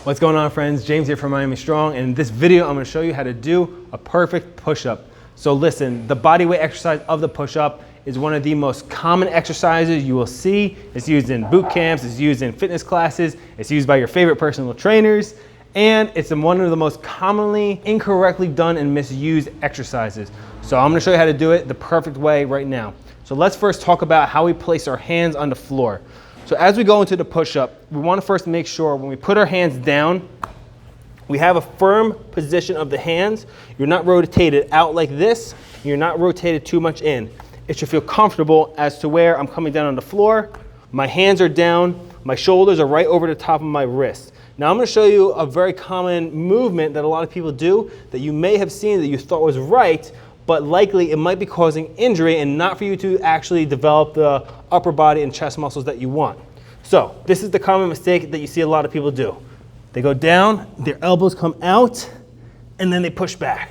What's going on, friends? James here from Miami Strong, and in this video I'm going to show you how to do a perfect push-up. So listen, the bodyweight exercise of the push-up is one of the most common exercises you will see. It's used in boot camps, it's used in fitness classes, it's used by your favorite personal trainers, and it's one of the most commonly incorrectly done and misused exercises. So I'm going to show you how to do it the perfect way right now. So let's first talk about how we place our hands on the floor. So as we go into the push-up, we want to first make sure when we put our hands down, we have a firm position of the hands. You're not rotated out like this. You're not rotated too much in. It should feel comfortable as to where I'm coming down on the floor. My hands are down. My shoulders are right over the top of my wrist. Now I'm going to show you a very common movement that a lot of people do that you may have seen that you thought was right, but likely it might be causing injury and not for you to actually develop the upper body and chest muscles that you want. So this is the common mistake that you see a lot of people do. They go down, their elbows come out, and then they push back.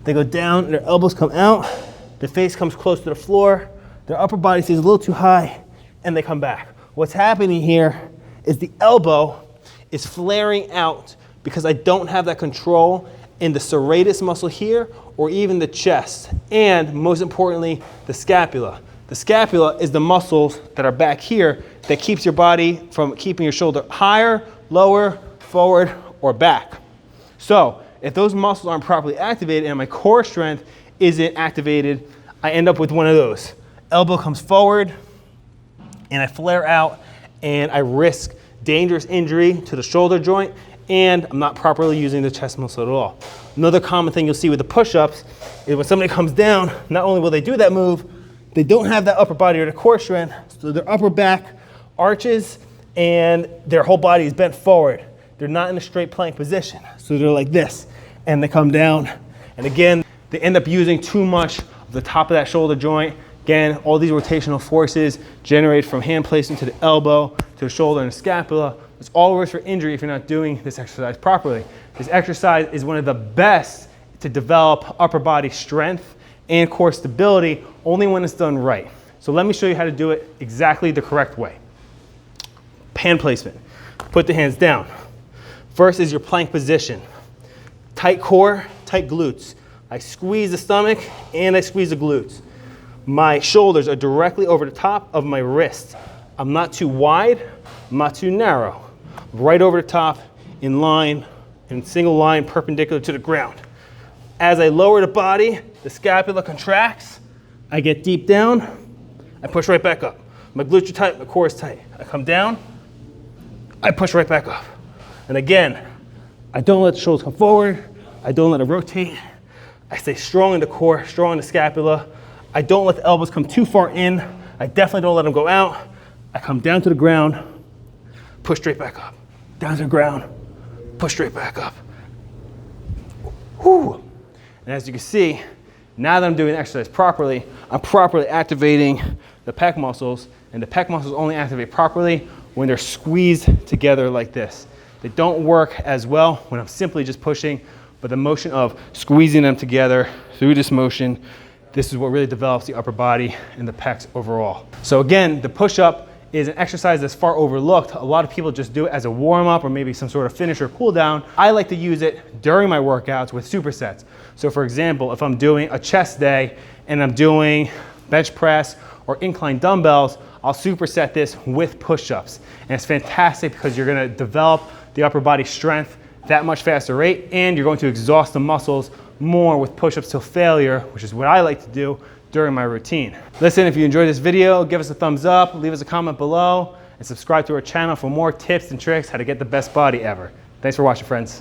They go down, their elbows come out, their face comes close to the floor, their upper body stays a little too high, and they come back. What's happening here is the elbow is flaring out because I don't have that control in the serratus muscle here or even the chest, and most importantly, the scapula. The scapula is the muscles that are back here that keeps your body from keeping your shoulder higher, lower, forward, or back. So if those muscles aren't properly activated and my core strength isn't activated, I end up with one of those. Elbow comes forward and I flare out and I risk dangerous injury to the shoulder joint, and I'm not properly using the chest muscle at all. Another common thing you'll see with the push-ups is when somebody comes down, not only will they do that move, they don't have that upper body or the core strength, so their upper back arches and their whole body is bent forward. They're not in a straight plank position, so they're like this, and they come down, and again, they end up using too much of the top of that shoulder joint. Again, all these rotational forces generated from hand placement to the elbow, to the shoulder and the scapula. It's all worse for injury if you're not doing this exercise properly. This exercise is one of the best to develop upper body strength and core stability only when it's done right. So let me show you how to do it exactly the correct way. Hand placement. Put the hands down. First is your plank position. Tight core, tight glutes. I squeeze the stomach and I squeeze the glutes. My shoulders are directly over the top of my wrist. I'm not too wide, I'm not too narrow. Right over the top, in line, in single line, perpendicular to the ground. As I lower the body, the scapula contracts, I get deep down, I push right back up. My glutes are tight, my core is tight. I come down, I push right back up. And again, I don't let the shoulders come forward, I don't let it rotate. I stay strong in the core, strong in the scapula. I don't let the elbows come too far in. I definitely don't let them go out. I come down to the ground, push straight back up. Down to the ground, push straight back up. Whew. And as you can see, now that I'm doing the exercise properly, I'm properly activating the pec muscles, and the pec muscles only activate properly when they're squeezed together like this. They don't work as well when I'm simply just pushing, but the motion of squeezing them together through this motion, this is what really develops the upper body and the pecs overall. So again, the push-up is an exercise that's far overlooked. A lot of people just do it as a warm-up or maybe some sort of finish or cool down. I like to use it during my workouts with supersets. So for example, if I'm doing a chest day and I'm doing bench press or incline dumbbells, I'll superset this with push-ups. And it's fantastic because you're gonna develop the upper body strength that much faster rate, and you're going to exhaust the muscles more with push-ups till failure, which is what I like to do during my routine. Listen, if you enjoyed this video, give us a thumbs up, leave us a comment below, and subscribe to our channel for more tips and tricks how to get the best body ever. Thanks for watching, friends.